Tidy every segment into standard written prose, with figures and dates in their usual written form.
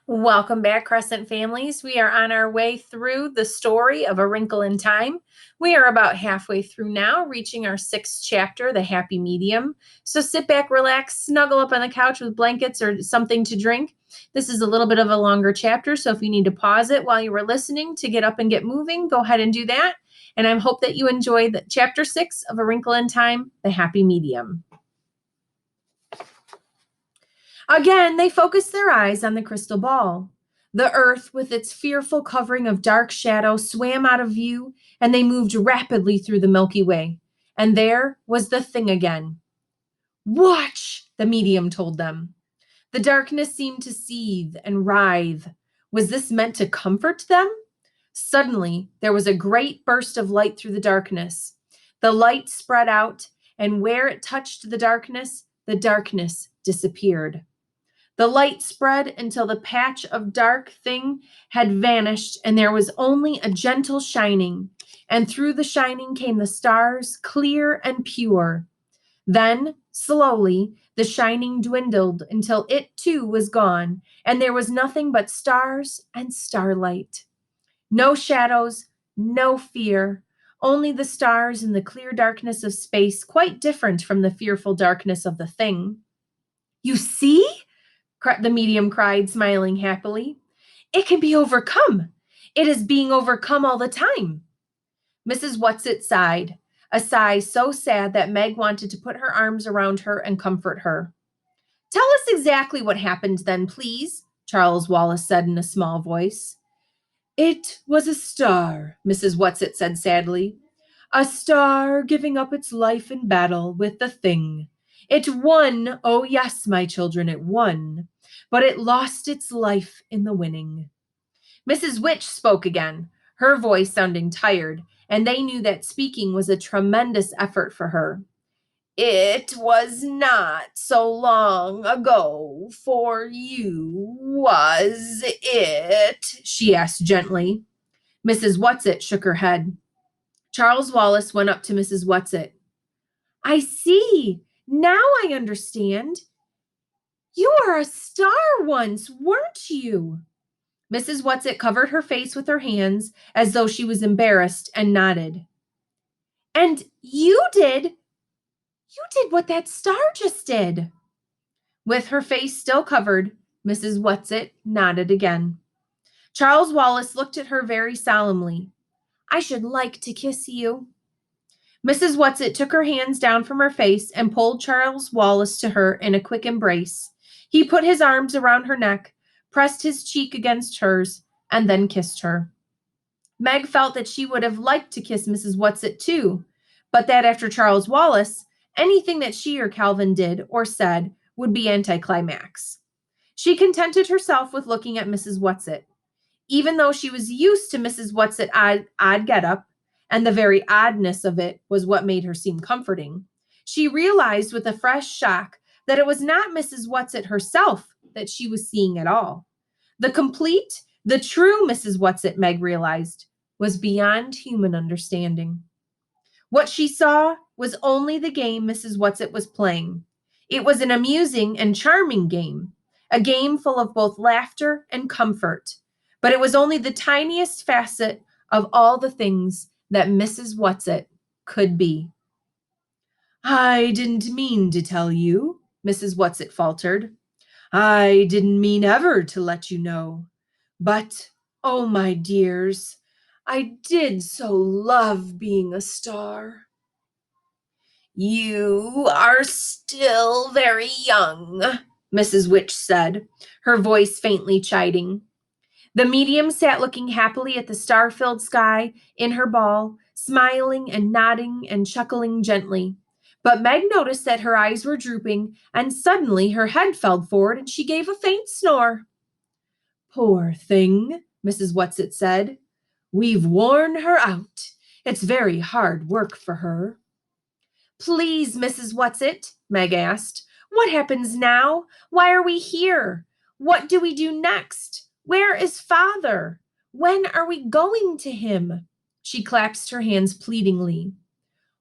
Welcome back, Crescent families. We are on our way through the story of A Wrinkle in Time. We are about halfway through now, reaching our sixth chapter, The Happy Medium. So sit back, relax, snuggle up on the couch with blankets or something to drink. This is a little bit of a longer chapter, so if you need to pause it while you were listening to get up and get moving, go ahead and do that. And I hope that you enjoyed chapter 6 of A Wrinkle in Time, The Happy Medium. Again, they focused their eyes on the crystal ball. The earth, with its fearful covering of dark shadow, swam out of view, and they moved rapidly through the Milky Way. And there was the thing again. Watch, the medium told them. The darkness seemed to seethe and writhe. Was this meant to comfort them? Suddenly, there was a great burst of light through the darkness. The light spread out, and where it touched the darkness disappeared. The light spread until the patch of dark thing had vanished, and there was only a gentle shining, and through the shining came the stars, clear and pure. Then, slowly, the shining dwindled until it too was gone, and there was nothing but stars and starlight. No shadows, no fear, only the stars and the clear darkness of space, quite different from the fearful darkness of the thing. You see? The medium cried, smiling happily. It can be overcome. It is being overcome all the time. Mrs. Whatsit sighed, a sigh so sad that Meg wanted to put her arms around her and comfort her. Tell us exactly what happened then, please, Charles Wallace said in a small voice. It was a star, Mrs. Whatsit said sadly. A star giving up its life in battle with the thing. It won, oh yes, my children, it won, but it lost its life in the winning. Mrs. Witch spoke again, her voice sounding tired, and they knew that speaking was a tremendous effort for her. It was not so long ago for you, was it? She asked gently. Mrs. Whatsit shook her head. Charles Wallace went up to Mrs. Whatsit. I see. Now I understand. You were a star once, weren't you? Mrs. Whatsit covered her face with her hands as though she was embarrassed and nodded. And you did what that star just did. With her face still covered, Mrs. Whatsit nodded again. Charles Wallace looked at her very solemnly. I should like to kiss you. Mrs. Whatsit took her hands down from her face and pulled Charles Wallace to her in a quick embrace. He put his arms around her neck, pressed his cheek against hers, and then kissed her. Meg felt that she would have liked to kiss Mrs. Whatsit too, but that after Charles Wallace, anything that she or Calvin did or said would be anticlimax. She contented herself with looking at Mrs. Whatsit. Even though she was used to Mrs. Whatsit odd get-up, and the very oddness of it was what made her seem comforting, she realized with a fresh shock that it was not Mrs. Whatsit herself that she was seeing at all. The complete, the true Mrs. Whatsit, Meg realized, was beyond human understanding. What she saw was only the game Mrs. Whatsit was playing. It was an amusing and charming game, a game full of both laughter and comfort, but it was only the tiniest facet of all the things that Mrs. Whatsit could be. I didn't mean to tell you, Mrs. Whatsit faltered. I didn't mean ever to let you know. But, oh, my dears, I did so love being a star. You are still very young, Mrs. Witch said, her voice faintly chiding. The medium sat looking happily at the star-filled sky in her ball, smiling and nodding and chuckling gently. But Meg noticed that her eyes were drooping, and suddenly her head fell forward and she gave a faint snore. Poor thing, Mrs. Whatsit said. We've worn her out. It's very hard work for her. Please, Mrs. Whatsit, Meg asked. What happens now? Why are we here? What do we do next? Where is Father? When are we going to him? She clasped her hands pleadingly.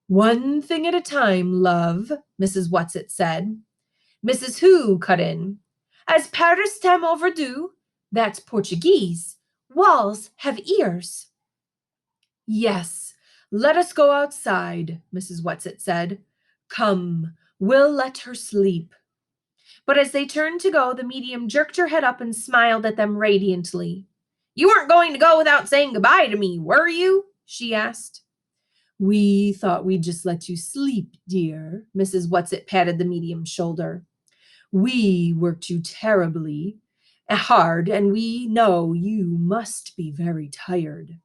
One thing at a time, love, Mrs. Whatsit said. Mrs. Who cut in. As Paris time overdue? That's Portuguese. Walls have ears. Yes, let us go outside, Mrs. Whatsit said. Come, we'll let her sleep. But as they turned to go, the medium jerked her head up and smiled at them radiantly. You weren't going to go without saying goodbye to me, were you? She asked. We thought we'd just let you sleep, dear. Mrs. Whatsit patted the medium's shoulder. We worked you terribly hard, and we know you must be very tired.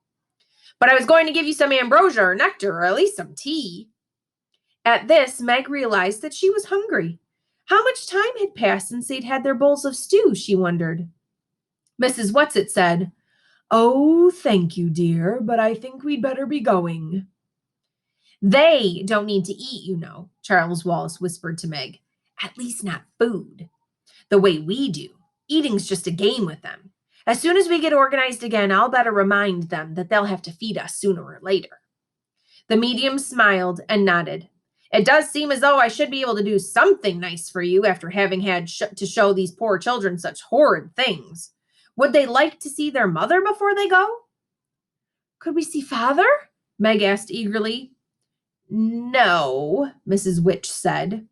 But I was going to give you some ambrosia or nectar, or at least some tea. At this, Meg realized that she was hungry. How much time had passed since they'd had their bowls of stew, she wondered. Mrs. Whatsit said, Oh, thank you, dear, but I think we'd better be going. They don't need to eat, you know, Charles Wallace whispered to Meg. At least not food. The way we do. Eating's just a game with them. As soon as we get organized again, I'll better remind them that they'll have to feed us sooner or later. The medium smiled and nodded. It does seem as though I should be able to do something nice for you after having had to show these poor children such horrid things. Would they like to see their mother before they go? Could we see father? Meg asked eagerly. No, Mrs. Witch said.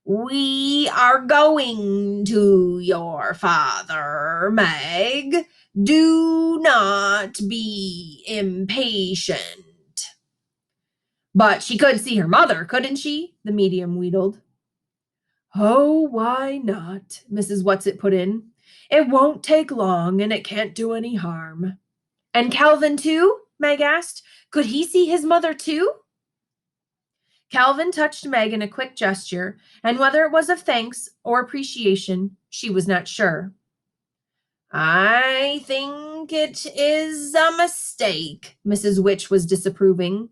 We are going to your father, Meg. Do not be impatient. But she could see her mother, couldn't she? The medium wheedled. Oh, why not? Mrs. Whatsit put in. It won't take long, and it can't do any harm. And Calvin, too? Meg asked. Could he see his mother, too? Calvin touched Meg in a quick gesture, and whether it was of thanks or appreciation, she was not sure. I think it is a mistake, Mrs. Witch was disapproving.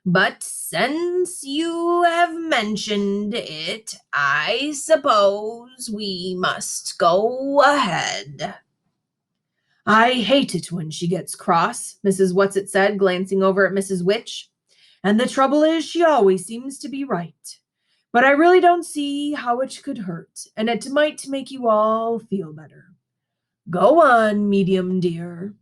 But since you have mentioned it, I suppose we must go ahead. I hate it when she gets cross, Mrs. Whatsit said, glancing over at Mrs. Witch. And the trouble is she always seems to be right. But I really don't see how it could hurt, and it might make you all feel better. Go on, medium dear.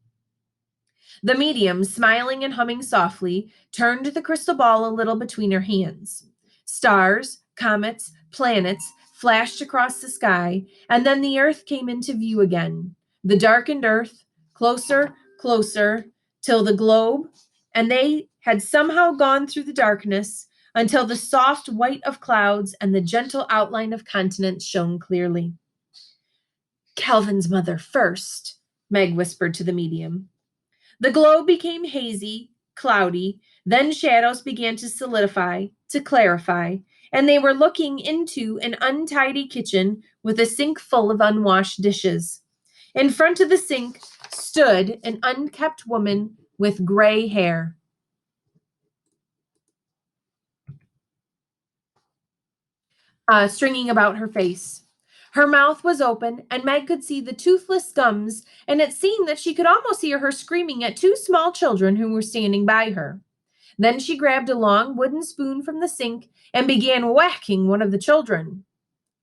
The medium, smiling and humming softly, turned the crystal ball a little between her hands. Stars, comets, planets flashed across the sky, and then the earth came into view again. The darkened earth, closer, closer, till the globe, and they had somehow gone through the darkness until the soft white of clouds and the gentle outline of continents shone clearly. Calvin's mother first, Meg whispered to the medium. The globe became hazy, cloudy, then shadows began to solidify, to clarify, and they were looking into an untidy kitchen with a sink full of unwashed dishes. In front of the sink stood an unkempt woman with gray hair. Stringing about her face. Her mouth was open, and Meg could see the toothless gums, and it seemed that she could almost hear her screaming at two small children who were standing by her. Then she grabbed a long wooden spoon from the sink and began whacking one of the children.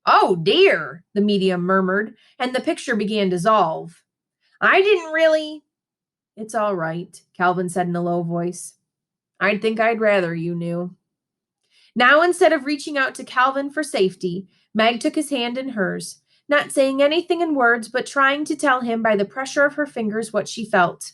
Oh dear, the medium murmured, and the picture began to dissolve. I didn't really. It's all right, Calvin said in a low voice. I'd think I'd rather you knew. Now, instead of reaching out to Calvin for safety, Meg took his hand in hers, not saying anything in words, but trying to tell him by the pressure of her fingers what she felt.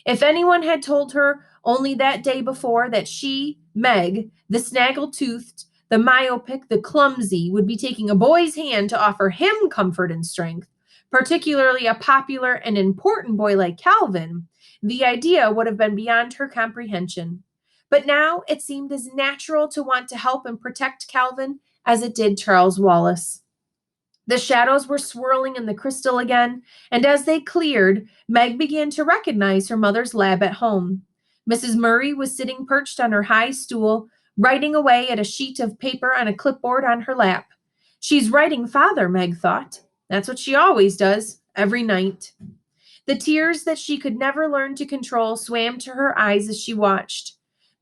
If anyone had told her only that day before that she, Meg, the snaggle-toothed, the myopic, the clumsy, would be taking a boy's hand to offer him comfort and strength, particularly a popular and important boy like Calvin, the idea would have been beyond her comprehension. But now it seemed as natural to want to help and protect Calvin as it did Charles Wallace. The shadows were swirling in the crystal again, and as they cleared, Meg began to recognize her mother's lab at home. Mrs. Murray was sitting perched on her high stool, writing away at a sheet of paper on a clipboard on her lap. She's writing father, Meg thought. That's what she always does, every night. The tears that she could never learn to control swam to her eyes as she watched.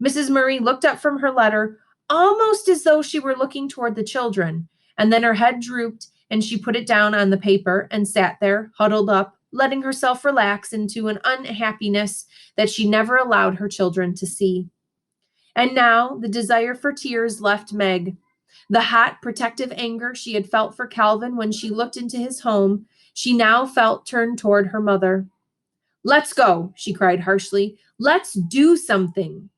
Mrs. Murray looked up from her letter, almost as though she were looking toward the children, and then her head drooped and she put it down on the paper and sat there, huddled up, letting herself relax into an unhappiness that she never allowed her children to see. And now the desire for tears left Meg. The hot, protective anger she had felt for Calvin when she looked into his home, she now felt turned toward her mother. Let's go, she cried harshly. Let's do something.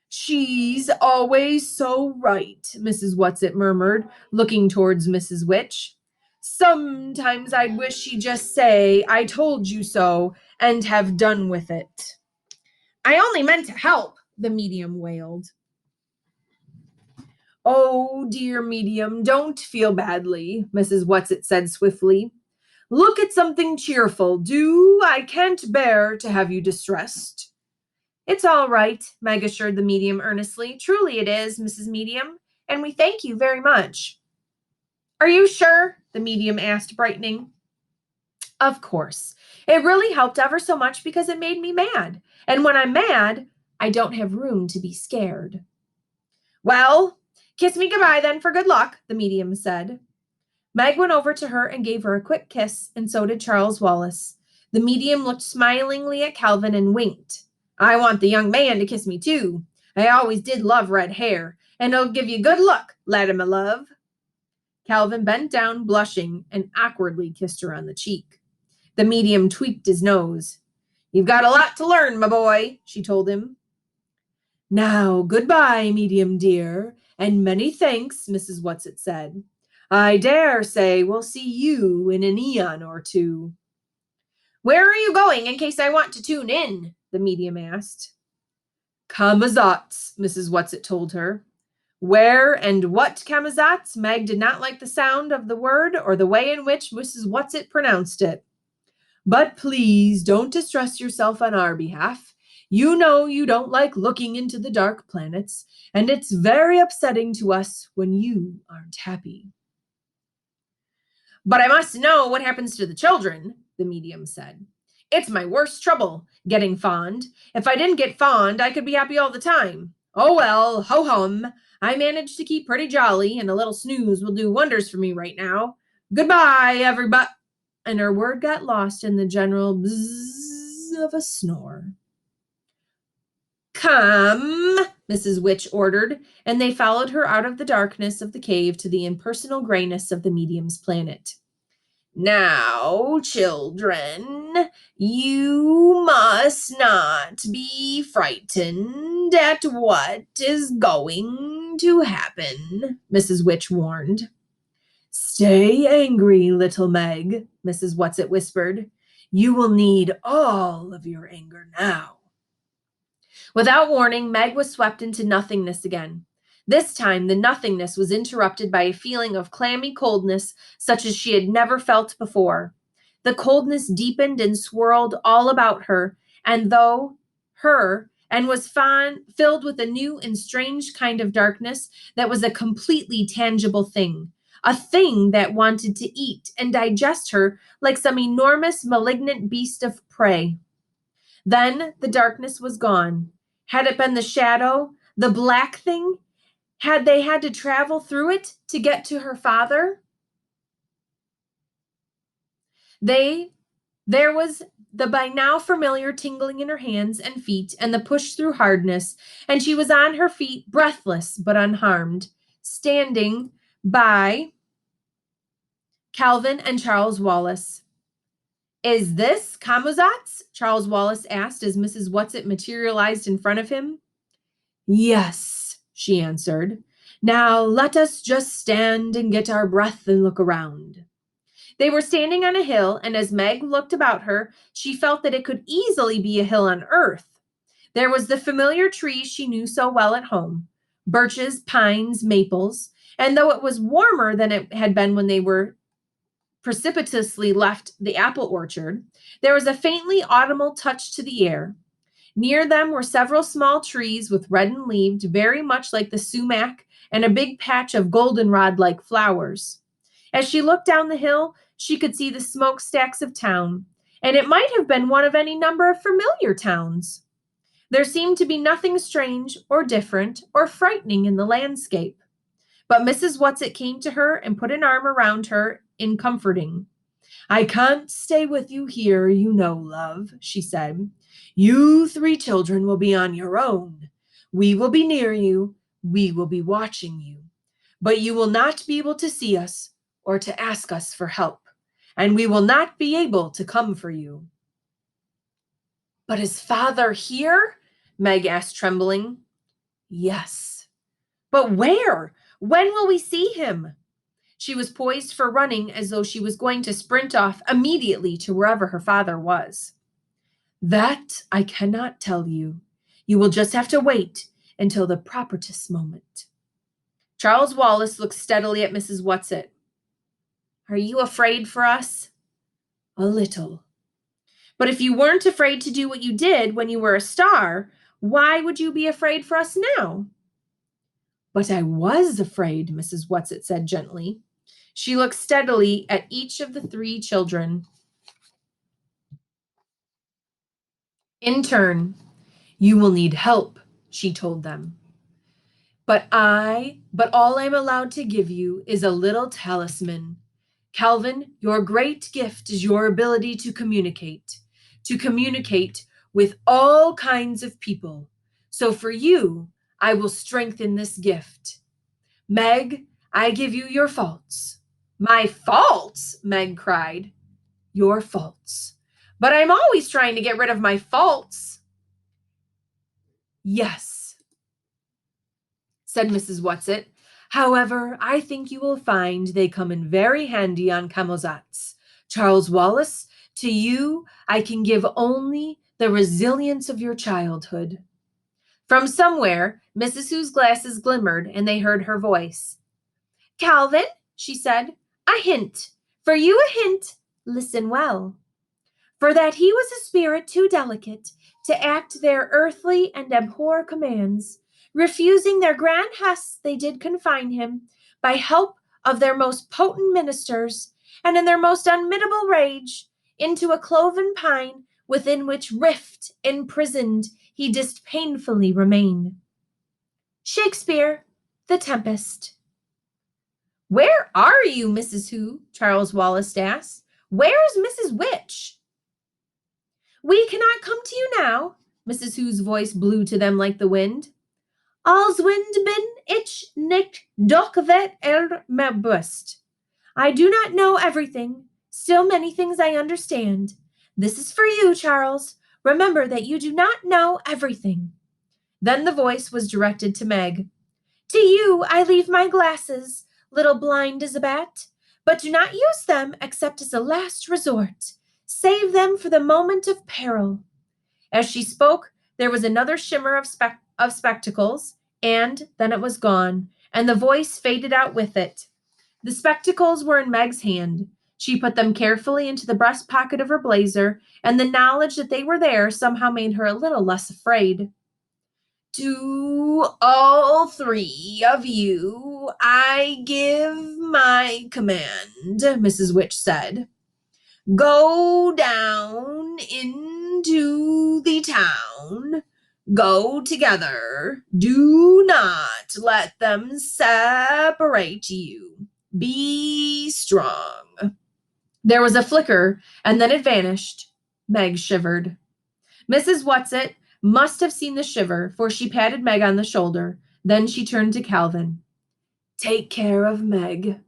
She's always so right, Mrs. Whatsit murmured, looking towards Mrs. Witch. Sometimes I'd wish she'd just say, I told you so, and have done with it. I only meant to help, the medium wailed. Oh, dear medium, don't feel badly, Mrs. Whatsit said swiftly. Look at something cheerful, do. I can't bear to have you distressed. It's all right, Meg assured the medium earnestly. Truly it is, Mrs. Medium, and we thank you very much. Are you sure? The medium asked, brightening. Of course. It really helped ever so much because it made me mad. And when I'm mad, I don't have room to be scared. Well, kiss me goodbye then for good luck, the medium said. Meg went over to her and gave her a quick kiss, and so did Charles Wallace. The medium looked smilingly at Calvin and winked. I want the young man to kiss me too. I always did love red hair, and it'll give you good luck, laddie my love. Calvin bent down, blushing, and awkwardly kissed her on the cheek. The medium tweaked his nose. You've got a lot to learn, my boy, she told him. Now, goodbye, medium dear, and many thanks, Mrs. Whatsit said. I dare say we'll see you in an eon or two. Where are you going in case I want to tune in? The medium asked. Kamazats, Mrs. Whatsit told her. Where and what Kamazats? Meg did not like the sound of the word or the way in which Mrs. Whatsit pronounced it. But please don't distress yourself on our behalf. You know you don't like looking into the dark planets, and it's very upsetting to us when you aren't happy. But I must know what happens to the children, the medium said. It's my worst trouble, getting fond. If I didn't get fond, I could be happy all the time. Oh well, ho-hum. I managed to keep pretty jolly, and a little snooze will do wonders for me right now. Goodbye, everybody. And her word got lost in the general bzzz of a snore. Come, Mrs. Witch ordered, and they followed her out of the darkness of the cave to the impersonal grayness of the medium's planet. Now, children, you must not be frightened at what is going to happen, Mrs. Witch warned. Stay angry, little Meg, Mrs. Whatsit whispered. You will need all of your anger now. Without warning, Meg was swept into nothingness again. This time, the nothingness was interrupted by a feeling of clammy coldness such as she had never felt before. The coldness deepened and swirled all about her, and was filled with a new and strange kind of darkness that was a completely tangible thing, a thing that wanted to eat and digest her like some enormous malignant beast of prey. Then the darkness was gone. Had it been the shadow, the black thing? Had they had to travel through it to get to her father? There was the by now familiar tingling in her hands and feet and the push through hardness, and she was on her feet, breathless but unharmed, standing by Calvin and Charles Wallace. Is this Kamuzats? Charles Wallace asked as Mrs. Whatsit materialized in front of him. Yes, she answered. Now let us just stand and get our breath and look around. They were standing on a hill, and as Meg looked about her, she felt that it could easily be a hill on earth. There was the familiar trees she knew so well at home, birches, pines, maples, and though it was warmer than it had been when they were precipitously left the apple orchard, there was a faintly autumnal touch to the air. Near them were several small trees with redden-leaved, very much like the sumac, and a big patch of goldenrod-like flowers. As she looked down the hill, she could see the smokestacks of town, and it might have been one of any number of familiar towns. There seemed to be nothing strange or different or frightening in the landscape. But Mrs. Whatsit came to her and put an arm around her in comforting. I can't stay with you here, you know, love, she said. You three children will be on your own. We will be near you. We will be watching you. But you will not be able to see us or to ask us for help, and we will not be able to come for you. But is father here? Meg asked, trembling. Yes. But where? When will we see him? She was poised for running as though she was going to sprint off immediately to wherever her father was. That I cannot tell you. You will just have to wait until the propitious moment. Charles Wallace looked steadily at Mrs. Whatsit. Are you afraid for us? A little. But if you weren't afraid to do what you did when you were a star, why would you be afraid for us now? But I was afraid, Mrs. Whatsit said gently. She looked steadily at each of the three children. In turn, you will need help, she told them. But all I'm allowed to give you is a little talisman. Calvin, your great gift is your ability to communicate with all kinds of people. So for you, I will strengthen this gift. Meg, I give you your faults. My faults? Meg cried. Your faults. But I'm always trying to get rid of my faults. Yes, said Mrs. Whatsit. However, I think you will find they come in very handy on Camozats. Charles Wallace, to you I can give only the resilience of your childhood. From somewhere, Mrs. Hugh's glasses glimmered, and they heard her voice. Calvin, she said, a hint. For you a hint. Listen well. For that he was a spirit too delicate to act their earthly and abhor commands, refusing their grand hests, they did confine him, by help of their most potent ministers, and in their most unmittable rage, into a cloven pine, within which rift imprisoned he dist painfully remain. Shakespeare, The Tempest. Where are you, Mrs. Who? Charles Wallace asked. Where's Mrs. Witch? We cannot come to you now, Mrs. Who's voice blew to them like the wind. Als wind bin ich nicht, doch vet mehr bust. I do not know everything, still many things I understand. This is for you, Charles. Remember that you do not know everything. Then the voice was directed to Meg. To you I leave my glasses, little blind as a bat, but do not use them except as a last resort. Save them for the moment of peril. As she spoke, there was another shimmer of spectacles, and then it was gone, and the voice faded out with it. The spectacles were in Meg's hand. She put them carefully into the breast pocket of her blazer, and the knowledge that they were there somehow made her a little less afraid. To all three of you, I give my command, Mrs. Witch said. Go down into the town. Go together. Do not let them separate you. Be strong. There was a flicker, and then it vanished. Meg shivered. Mrs. Whatsit must have seen the shiver, for she patted Meg on the shoulder. Then she turned to Calvin. Take care of Meg.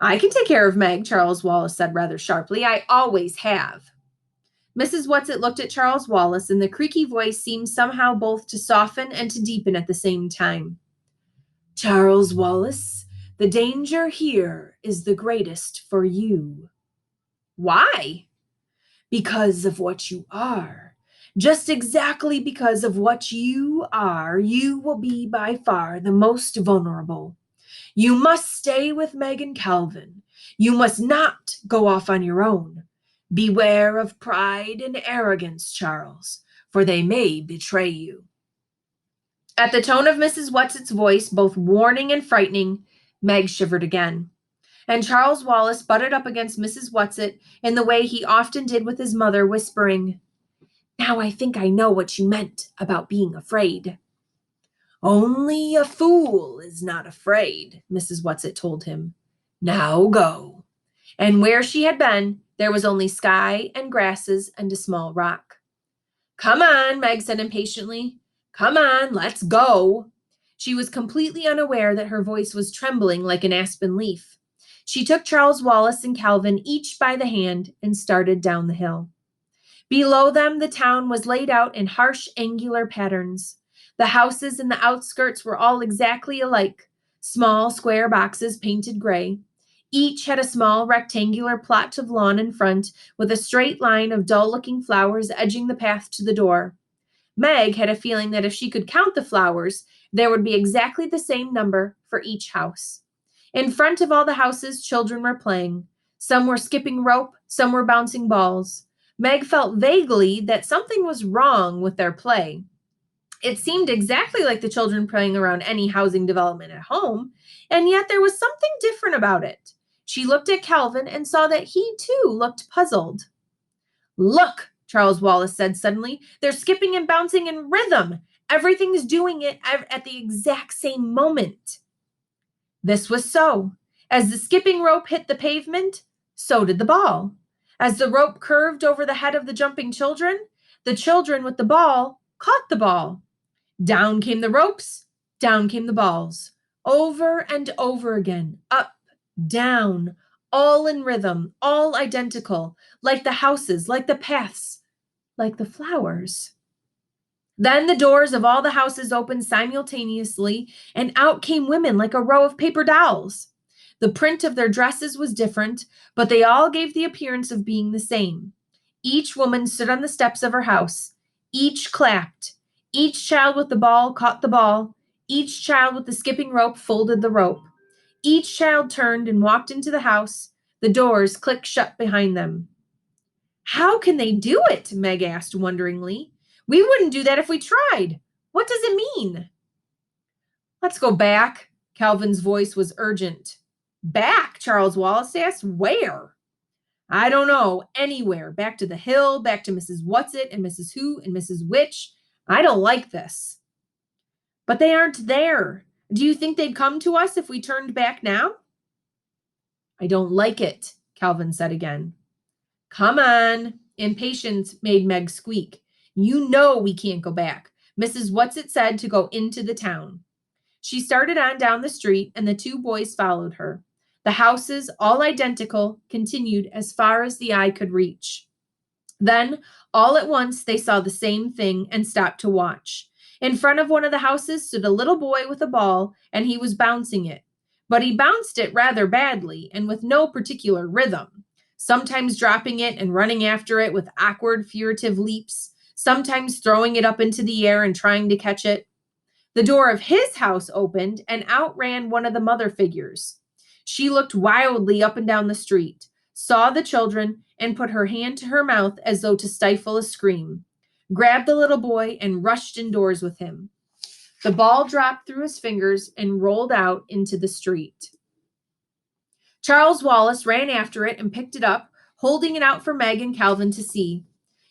I can take care of Meg, Charles Wallace said rather sharply. I always have. Mrs. Whatsit looked at Charles Wallace, and the creaky voice seemed somehow both to soften and to deepen at the same time. Charles Wallace, the danger here is the greatest for you. Why? Because of what you are. Just exactly because of what you are, you will be by far the most vulnerable. You must stay with Meg and Calvin. You must not go off on your own. Beware of pride and arrogance, Charles, for they may betray you. At the tone of Mrs. Whatsit's voice, both warning and frightening, Meg shivered again. And Charles Wallace butted up against Mrs. Whatsit in the way he often did with his mother, whispering, Now I think I know what you meant about being afraid. Only a fool is not afraid, Mrs. Whatsit told him. Now go. And where she had been, there was only sky and grasses and a small rock. Come on, Meg said impatiently. Come on, let's go. She was completely unaware that her voice was trembling like an aspen leaf. She took Charles Wallace and Calvin each by the hand and started down the hill. Below them, the town was laid out in harsh, angular patterns. The houses in the outskirts were all exactly alike, small, square boxes painted gray. Each had a small, rectangular plot of lawn in front, with a straight line of dull-looking flowers edging the path to the door. Meg had a feeling that if she could count the flowers, there would be exactly the same number for each house. In front of all the houses, children were playing. Some were skipping rope, some were bouncing balls. Meg felt vaguely that something was wrong with their play. It seemed exactly like the children playing around any housing development at home, and yet there was something different about it. She looked at Calvin and saw that he too looked puzzled. Look, Charles Wallace said suddenly, they're skipping and bouncing in rhythm. Everything's doing it at the exact same moment. This was so. As the skipping rope hit the pavement, so did the ball. As the rope curved over the head of the jumping children with the ball caught the ball. Down came the ropes, down came the balls. Over and over again, up, down, all in rhythm, all identical, like the houses, like the paths, like the flowers. Then the doors of all the houses opened simultaneously, and out came women like a row of paper dolls. The print of their dresses was different, but they all gave the appearance of being the same. Each woman stood on the steps of her house. Each clapped. Each child with the ball caught the ball. Each child with the skipping rope folded the rope. Each child turned and walked into the house. The doors clicked shut behind them. How can they do it? Meg asked wonderingly. We wouldn't do that if we tried. What does it mean? Let's go back. Calvin's voice was urgent. Back? Charles Wallace asked. Where? I don't know. Anywhere. Back to the hill, back to Mrs. Whatsit and Mrs. Who and Mrs. Which. I don't like this. But they aren't there. Do you think they'd come to us if we turned back now? I don't like it, Calvin said again. Come on. Impatience made Meg squeak. You know we can't go back. Mrs. Whatsit said to go into the town. She started on down the street, and the two boys followed her. The houses, all identical, continued as far as the eye could reach. Then, all at once, they saw the same thing and stopped to watch. In front of one of the houses stood a little boy with a ball, and he was bouncing it. But he bounced it rather badly and with no particular rhythm, sometimes dropping it and running after it with awkward, furtive leaps, sometimes throwing it up into the air and trying to catch it. The door of his house opened, and out ran one of the mother figures. She looked wildly up and down the street, saw the children, and put her hand to her mouth as though to stifle a scream, grabbed the little boy, and rushed indoors with him. The ball dropped through his fingers and rolled out into the street. Charles Wallace ran after it and picked it up, holding it out for Meg and Calvin to see.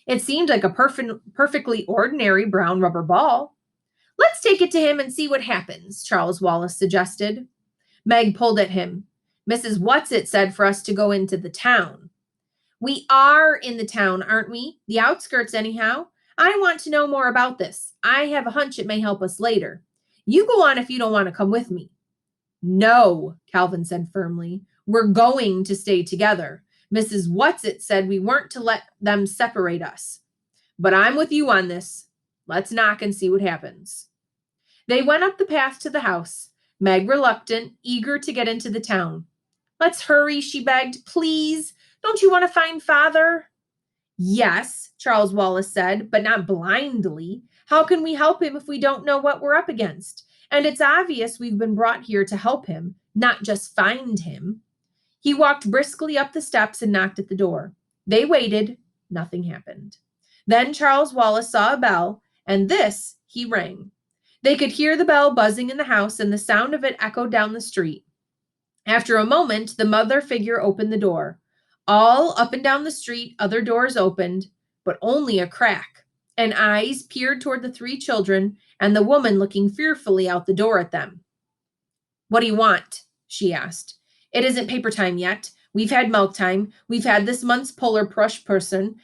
It seemed like a perfectly ordinary brown rubber ball. Let's take it to him and see what happens, Charles Wallace suggested. Meg pulled at him. Mrs. Whatsit said for us to go into the town. We are in the town, aren't we? The outskirts, anyhow. I want to know more about this. I have a hunch it may help us later. You go on if you don't want to come with me. No, Calvin said firmly. We're going to stay together. Mrs. Whatsit said we weren't to let them separate us. But I'm with you on this. Let's knock and see what happens. They went up the path to the house, Meg reluctant, eager to get into the town. Let's hurry, she begged. Please, don't you want to find Father? Yes, Charles Wallace said, but not blindly. How can we help him if we don't know what we're up against? And it's obvious we've been brought here to help him, not just find him. He walked briskly up the steps and knocked at the door. They waited. Nothing happened. Then Charles Wallace saw a bell, and this he rang. They could hear the bell buzzing in the house, and the sound of it echoed down the street. After a moment, the mother figure opened the door. All up and down the street, other doors opened, but only a crack, and eyes peered toward the three children, and the woman looking fearfully out the door at them. "What do you want?" she asked. "It isn't paper time yet. We've had milk time. We've had this month's Polar Plush person,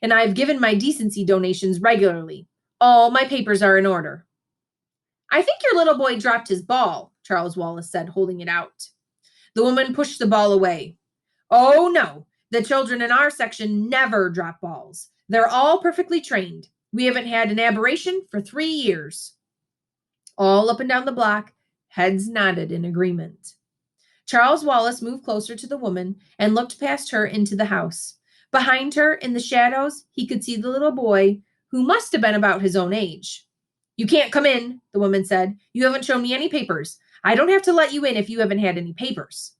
and I've given my decency donations regularly. All my papers are in order." "I think your little boy dropped his ball," Charles Wallace said, holding it out. The woman pushed the ball away. "Oh, no. The children in our section never drop balls. They're all perfectly trained. We haven't had an aberration for 3 years." All up and down the block, heads nodded in agreement. Charles Wallace moved closer to the woman and looked past her into the house. Behind her, in the shadows, he could see the little boy, who must have been about his own age. "You can't come in," the woman said. "You haven't shown me any papers. I don't have to let you in if you haven't had any papers."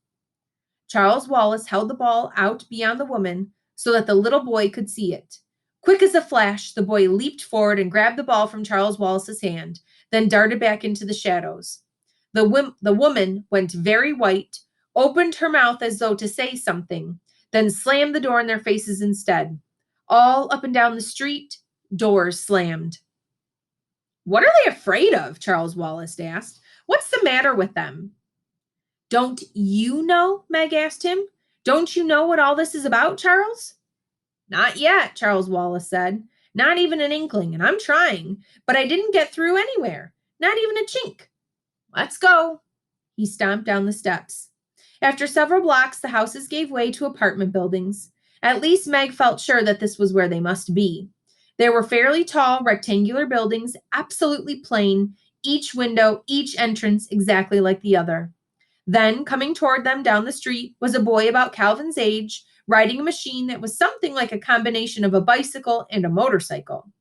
Charles Wallace held the ball out beyond the woman so that the little boy could see it. Quick as a flash, the boy leaped forward and grabbed the ball from Charles Wallace's hand, then darted back into the shadows. The woman went very white, opened her mouth as though to say something, then slammed the door in their faces instead. All up and down the street, doors slammed. "What are they afraid of?" Charles Wallace asked. "What's the matter with them?" "Don't you know?" Meg asked him. "Don't you know what all this is about, Charles?" "Not yet," Charles Wallace said. "Not even an inkling, and I'm trying, but I didn't get through anywhere. Not even a chink. Let's go." He stomped down the steps. After several blocks, the houses gave way to apartment buildings. At least Meg felt sure that this was where they must be. There were fairly tall, rectangular buildings, absolutely plain, each window, each entrance exactly like the other. Then, coming toward them down the street, was a boy about Calvin's age, riding a machine that was something like a combination of a bicycle and a motorcycle.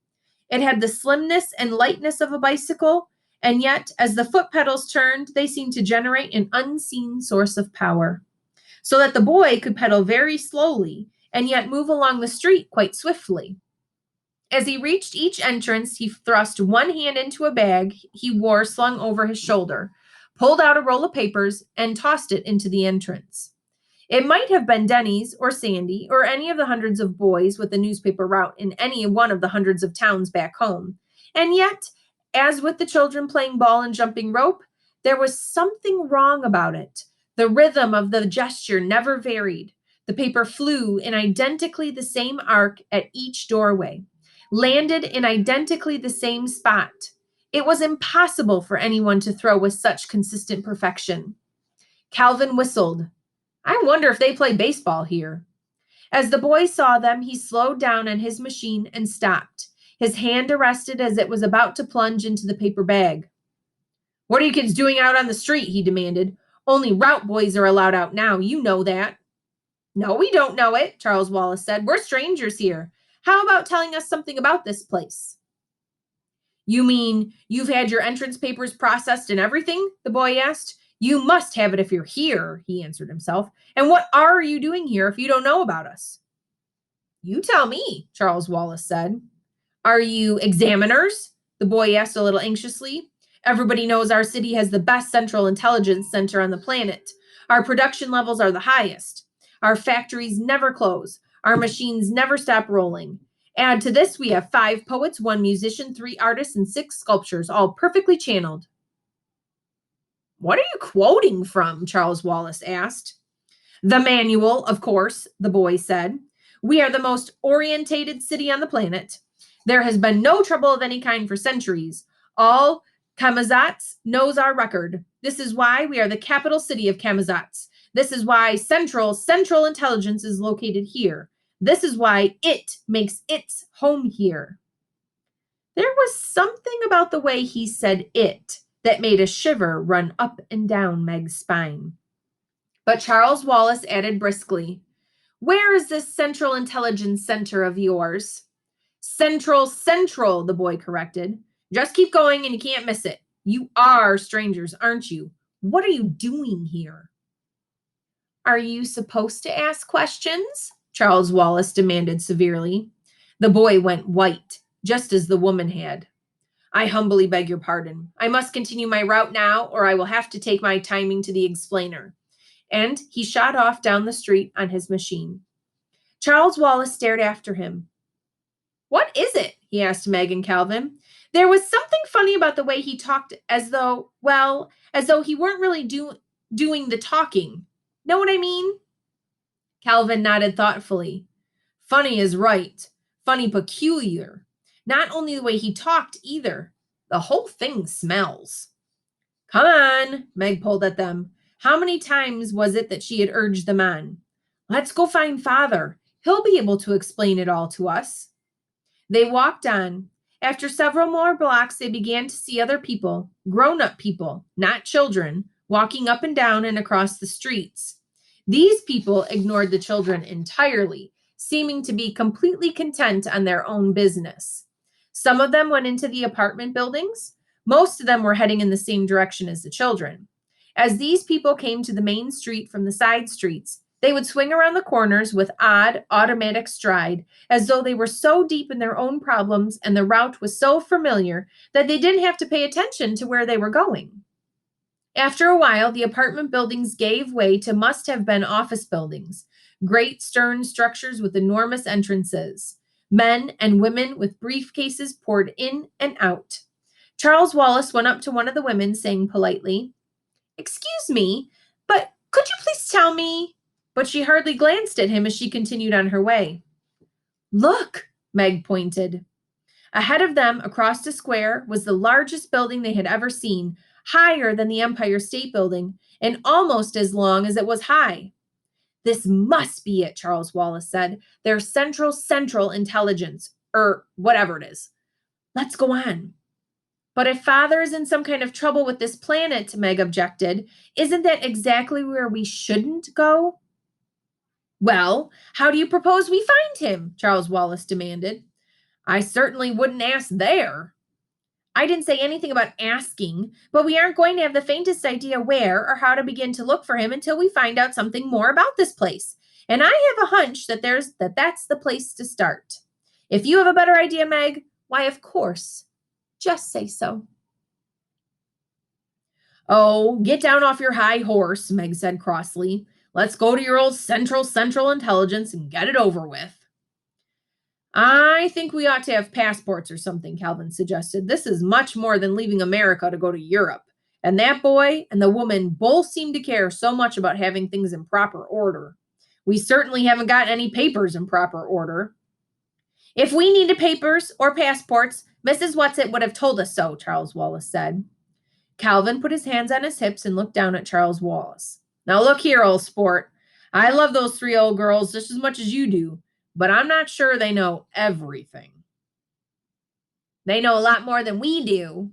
It had the slimness and lightness of a bicycle, and yet, as the foot pedals turned, they seemed to generate an unseen source of power, so that the boy could pedal very slowly and yet move along the street quite swiftly. As he reached each entrance, he thrust one hand into a bag he wore slung over his shoulder, pulled out a roll of papers, and tossed it into the entrance. It might have been Denny's or Sandy or any of the hundreds of boys with a newspaper route in any one of the hundreds of towns back home. And yet, as with the children playing ball and jumping rope, there was something wrong about it. The rhythm of the gesture never varied. The paper flew in identically the same arc at each doorway, landed in identically the same spot. It was impossible for anyone to throw with such consistent perfection. Calvin whistled. "I wonder if they play baseball here." As the boy saw them, he slowed down on his machine and stopped, his hand arrested as it was about to plunge into the paper bag. "What are you kids doing out on the street?" he demanded. "Only route boys are allowed out now. You know that." "No, we don't know it," Charles Wallace said. "We're strangers here. How about telling us something about this place?" "You mean you've had your entrance papers processed and everything?" the boy asked. "You must have it if you're here," he answered himself. "And what are you doing here if you don't know about us?" "You tell me," Charles Wallace said. "Are you examiners?" the boy asked a little anxiously. "Everybody knows our city has the best central intelligence center on the planet. Our production levels are the highest. Our factories never close. Our machines never stop rolling. Add to this, we have 5 poets, 1 musician, 3 artists, and 6 sculptors, all perfectly channeled." "What are you quoting from?" Charles Wallace asked. "The manual, of course," the boy said. "We are the most orientated city on the planet. There has been no trouble of any kind for centuries. All Kamazats knows our record. This is why we are the capital city of Kamazats. This is why central intelligence is located here. This is why it makes its home here." There was something about the way he said it that made a shiver run up and down Meg's spine. But Charles Wallace added briskly, "Where is this Central Intelligence Center of yours?" Central, the boy corrected. "Just keep going and you can't miss it. You are strangers, aren't you? What are you doing here?" "Are you supposed to ask questions?" Charles Wallace demanded severely. The boy went white, just as the woman had. "I humbly beg your pardon. I must continue my route now, or I will have to take my timing to the explainer." And he shot off down the street on his machine. Charles Wallace stared after him. "What is it?" he asked Meg and Calvin. There was something funny about the way he talked as though he weren't really doing the talking. Know what I mean? Calvin nodded thoughtfully. Funny is right. Funny peculiar. Not only the way he talked either. The whole thing smells. Come on, Meg pulled at them. How many times was it that she had urged them on? Let's go find Father. He'll be able to explain it all to us. They walked on. After several more blocks, they began to see other people, grown-up people, not children, walking up and down and across the streets. These people ignored the children entirely, seeming to be completely content on their own business. Some of them went into the apartment buildings. Most of them were heading in the same direction as the children. As these people came to the main street from the side streets, they would swing around the corners with odd, automatic stride, as though they were so deep in their own problems and the route was so familiar that they didn't have to pay attention to where they were going. After a while, the apartment buildings gave way to must have been office buildings, great stern structures with enormous entrances. Men and women with briefcases poured in and out. Charles Wallace went up to one of the women, saying politely, "Excuse me, but could you please tell me?" But she hardly glanced at him as she continued on her way. Look, Meg pointed. Ahead of them, across the square, was the largest building they had ever seen, higher than the Empire State Building, and almost as long as it was high. This must be it, Charles Wallace said. Their central intelligence, or whatever it is. Let's go on. But if Father is in some kind of trouble with this planet, Meg objected, isn't that exactly where we shouldn't go? Well, how do you propose we find him? Charles Wallace demanded. I certainly wouldn't ask there. I didn't say anything about asking, but we aren't going to have the faintest idea where or how to begin to look for him until we find out something more about this place. And I have a hunch that that's the place to start. If you have a better idea, Meg, why, of course, just say so. Oh, get down off your high horse, Meg said crossly. Let's go to your old central intelligence and get it over with. I think we ought to have passports or something, Calvin suggested. This is much more than leaving America to go to Europe. And that boy and the woman both seem to care so much about having things in proper order. We certainly haven't got any papers in proper order. If we needed papers or passports, Mrs. Whatsit would have told us so, Charles Wallace said. Calvin put his hands on his hips and looked down at Charles Wallace. Now look here, old sport. I love those three old girls just as much as you do, but I'm not sure they know everything. They know a lot more than we do.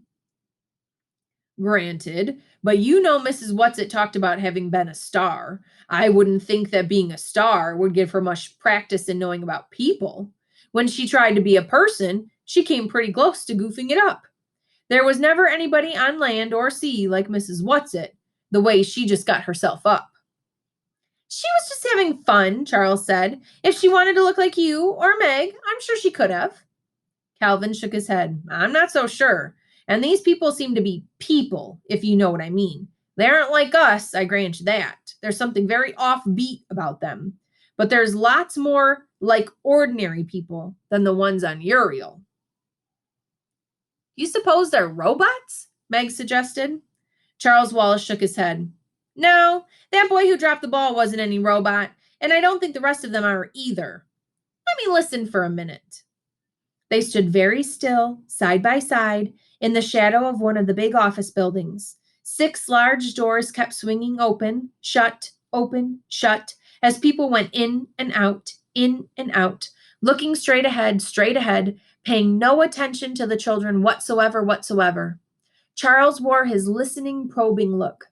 Granted, but you know Mrs. Whatsit talked about having been a star. I wouldn't think that being a star would give her much practice in knowing about people. When she tried to be a person, she came pretty close to goofing it up. There was never anybody on land or sea like Mrs. Whatsit, the way she just got herself up. She was just having fun, Charles said. If she wanted to look like you or Meg, I'm sure she could have. Calvin shook his head. I'm not so sure. And these people seem to be people, if you know what I mean. They aren't like us, I grant you that. There's something very offbeat about them. But there's lots more like ordinary people than the ones on Uriel. You suppose they're robots? Meg suggested. Charles Wallace shook his head. No, that boy who dropped the ball wasn't any robot, and I don't think the rest of them are either. Let me listen for a minute. They stood very still, side by side, in the shadow of one of the big office buildings. 6 large doors kept swinging open, shut, as people went in and out, looking straight ahead, paying no attention to the children whatsoever. Charles wore his listening, probing look.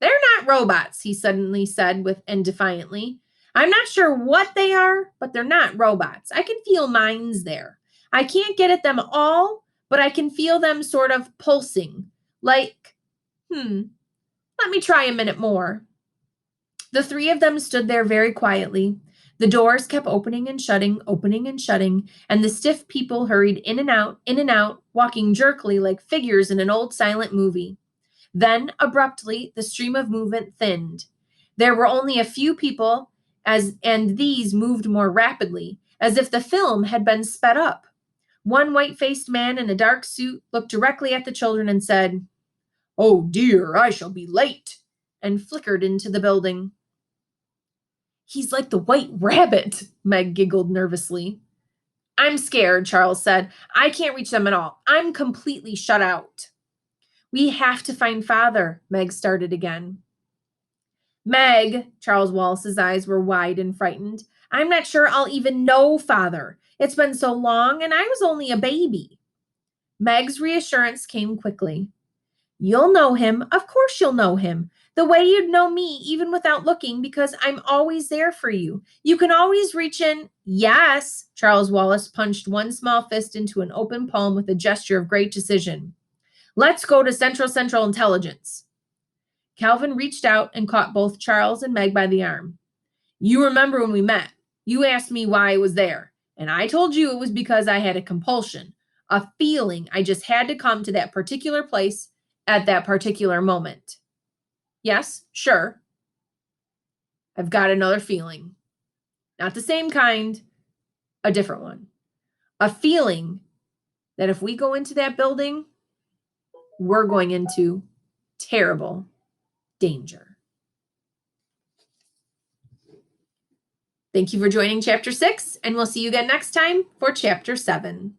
They're not robots, he suddenly said defiantly. I'm not sure what they are, but they're not robots. I can feel minds there. I can't get at them all, but I can feel them sort of pulsing. Like, let me try a minute more. The 3 of them stood there very quietly. The doors kept opening and shutting, and the stiff people hurried in and out, walking jerkily like figures in an old silent movie. Then, abruptly, the stream of movement thinned. There were only a few people, and these moved more rapidly, as if the film had been sped up. One white-faced man in a dark suit looked directly at the children and said, "Oh dear, I shall be late," and flickered into the building. "He's like the White Rabbit," Meg giggled nervously. "I'm scared," Charles said. "I can't reach them at all. I'm completely shut out." "We have to find Father," Meg started again. "Meg," Charles Wallace's eyes were wide and frightened, "I'm not sure I'll even know Father. It's been so long, and I was only a baby." Meg's reassurance came quickly. "You'll know him. Of course you'll know him. The way you'd know me even without looking, because I'm always there for you. You can always reach in." "Yes," Charles Wallace punched one small fist into an open palm with a gesture of great decision. "Let's go to Central Intelligence." Calvin reached out and caught both Charles and Meg by the arm. "You remember when we met? You asked me why I was there, and I told you it was because I had a compulsion, a feeling I just had to come to that particular place at that particular moment." "Yes, sure. I've got another feeling. Not the same kind, a different one. A feeling that if we go into that building, we're going into terrible danger." Thank you for joining Chapter 6, and we'll see you again next time for Chapter 7.